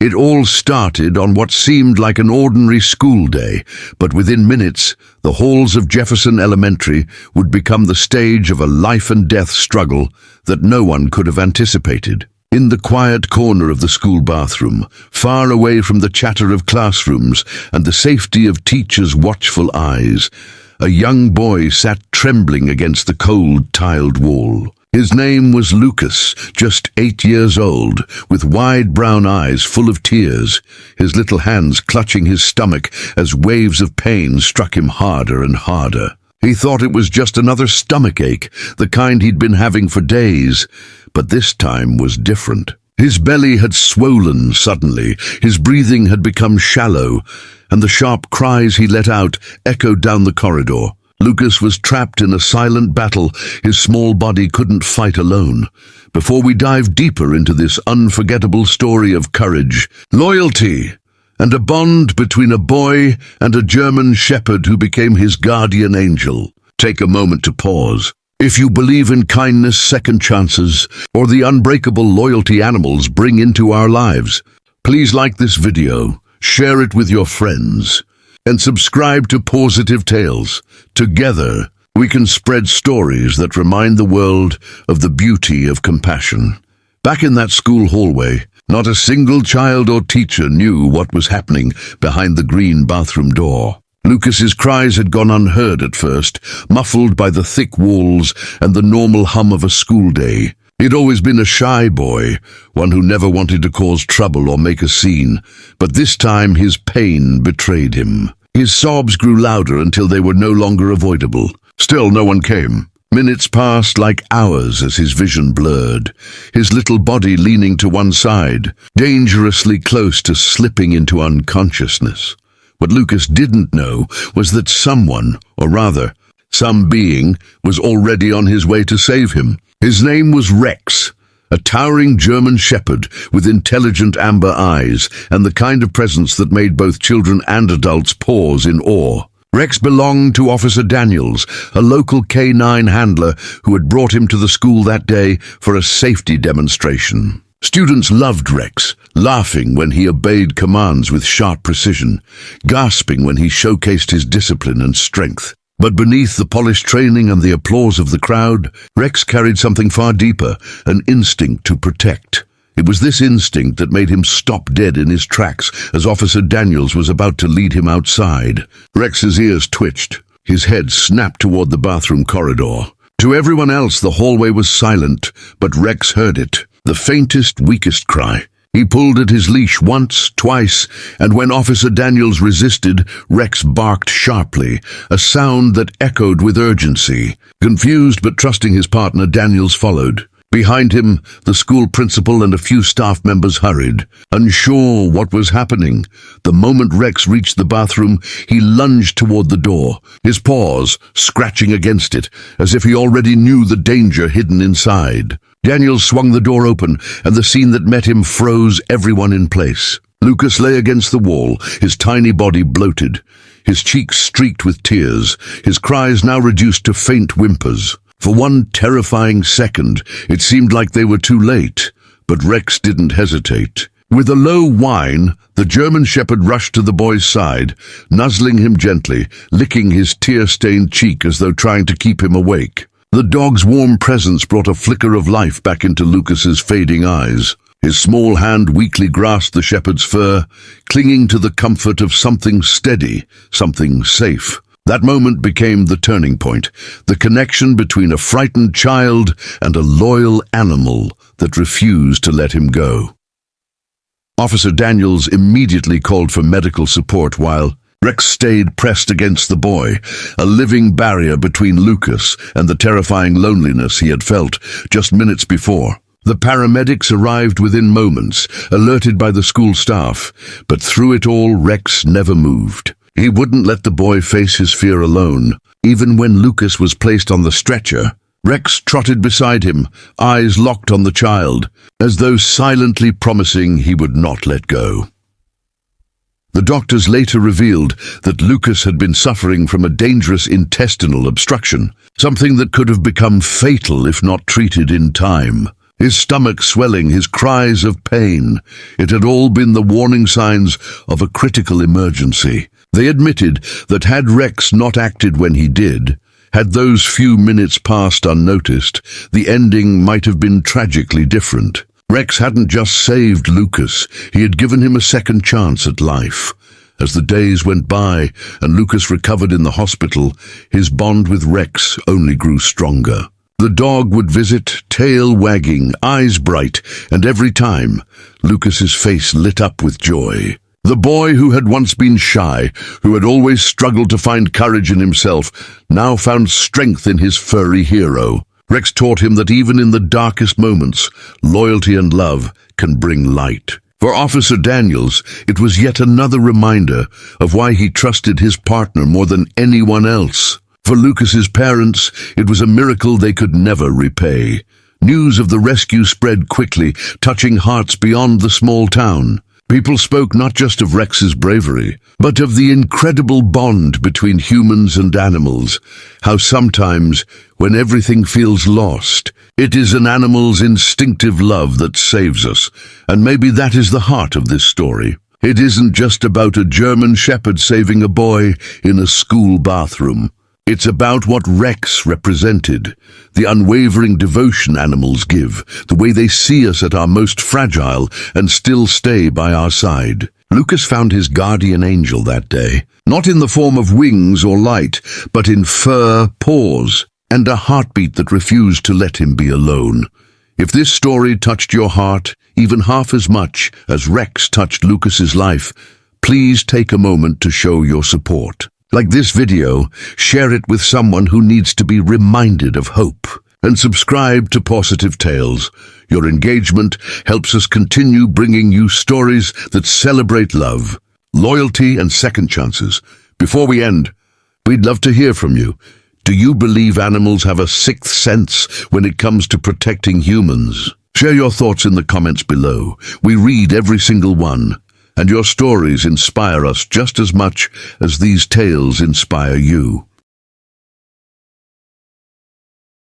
It all started on what seemed like an ordinary school day, but within minutes, the halls of Jefferson Elementary would become the stage of a life-and-death struggle that no one could have anticipated. In the quiet corner of the school bathroom, far away from the chatter of classrooms and the safety of teachers' watchful eyes, a young boy sat trembling against the cold, tiled wall. His name was Lucas, just 8 years old, with wide brown eyes full of tears, his little hands clutching his stomach as waves of pain struck him harder and harder. He thought it was just another stomachache, the kind he'd been having for days, but this time was different. His belly had swollen suddenly, his breathing had become shallow, and the sharp cries he let out echoed down the corridor. Lucas was trapped in a silent battle his small body couldn't fight alone. Before we dive deeper into this unforgettable story of courage, loyalty, and a bond between a boy and a German shepherd who became his guardian angel, take a moment to pause. If you believe in kindness, second chances, or the unbreakable loyalty animals bring into our lives, please like this video, share it with your friends, and subscribe to Positive Tales. Together, we can spread stories that remind the world of the beauty of compassion. Back in that school hallway, not a single child or teacher knew what was happening behind the green bathroom door. Lucas's cries had gone unheard at first, muffled by the thick walls and the normal hum of a school day. He'd always been a shy boy, one who never wanted to cause trouble or make a scene, but this time his pain betrayed him. His sobs grew louder until they were no longer avoidable. Still no one came. Minutes passed like hours as his vision blurred, his little body leaning to one side, dangerously close to slipping into unconsciousness. What Lucas didn't know was that someone, or rather, some being, was already on his way to save him. His name was Rex, a towering German shepherd with intelligent amber eyes and the kind of presence that made both children and adults pause in awe. Rex belonged to Officer Daniels, a local K9 handler who had brought him to the school that day for a safety demonstration. Students loved Rex, laughing when he obeyed commands with sharp precision, gasping when he showcased his discipline and strength. But beneath the polished training and the applause of the crowd, Rex carried something far deeper, an instinct to protect. It was this instinct that made him stop dead in his tracks as Officer Daniels was about to lead him outside. Rex's ears twitched. His head snapped toward the bathroom corridor. To everyone else, the hallway was silent, but Rex heard it. The faintest, weakest cry. He pulled at his leash once, twice, and when Officer Daniels resisted, Rex barked sharply, a sound that echoed with urgency. Confused but trusting his partner, Daniels followed. Behind him, the school principal and a few staff members hurried, unsure what was happening. The moment Rex reached the bathroom, he lunged toward the door, his paws scratching against it, as if he already knew the danger hidden inside. Daniels swung the door open, and the scene that met him froze everyone in place. Lucas lay against the wall, his tiny body bloated, his cheeks streaked with tears, his cries now reduced to faint whimpers. For one terrifying second, it seemed like they were too late, but Rex didn't hesitate. With a low whine, the German shepherd rushed to the boy's side, nuzzling him gently, licking his tear-stained cheek as though trying to keep him awake. The dog's warm presence brought a flicker of life back into Lucas's fading eyes. His small hand weakly grasped the shepherd's fur, clinging to the comfort of something steady, something safe. That moment became the turning point, the connection between a frightened child and a loyal animal that refused to let him go. Officer Daniels immediately called for medical support while Rex stayed pressed against the boy, a living barrier between Lucas and the terrifying loneliness he had felt just minutes before. The paramedics arrived within moments, alerted by the school staff, but through it all Rex never moved. He wouldn't let the boy face his fear alone. Even when Lucas was placed on the stretcher, Rex trotted beside him, eyes locked on the child, as though silently promising he would not let go. The doctors later revealed that Lucas had been suffering from a dangerous intestinal obstruction, something that could have become fatal if not treated in time. His stomach swelling, his cries of pain. It had all been the warning signs of a critical emergency. They admitted that had Rex not acted when he did, had those few minutes passed unnoticed, the ending might have been tragically different. Rex hadn't just saved Lucas, he had given him a second chance at life. As the days went by and Lucas recovered in the hospital, his bond with Rex only grew stronger. The dog would visit, tail wagging, eyes bright, and every time, Lucas's face lit up with joy. The boy who had once been shy, who had always struggled to find courage in himself, now found strength in his furry hero. Rex taught him that even in the darkest moments, loyalty and love can bring light. For Officer Daniels, it was yet another reminder of why he trusted his partner more than anyone else. For Lucas's parents, it was a miracle they could never repay. News of the rescue spread quickly, touching hearts beyond the small town. People spoke not just of Rex's bravery, but of the incredible bond between humans and animals. How sometimes, when everything feels lost, it is an animal's instinctive love that saves us. And maybe that is the heart of this story. It isn't just about a German shepherd saving a boy in a school bathroom. It's about what Rex represented, the unwavering devotion animals give, the way they see us at our most fragile and still stay by our side. Lucas found his guardian angel that day, not in the form of wings or light, but in fur, paws, and a heartbeat that refused to let him be alone. If this story touched your heart even half as much as Rex touched Lucas's life, please take a moment to show your support. Like this video, share it with someone who needs to be reminded of hope. And subscribe to Positive Tales. Your engagement helps us continue bringing you stories that celebrate love, loyalty, and second chances. Before we end, we'd love to hear from you. Do you believe animals have a sixth sense when it comes to protecting humans? Share your thoughts in the comments below. We read every single one. And your stories inspire us just as much as these tales inspire you.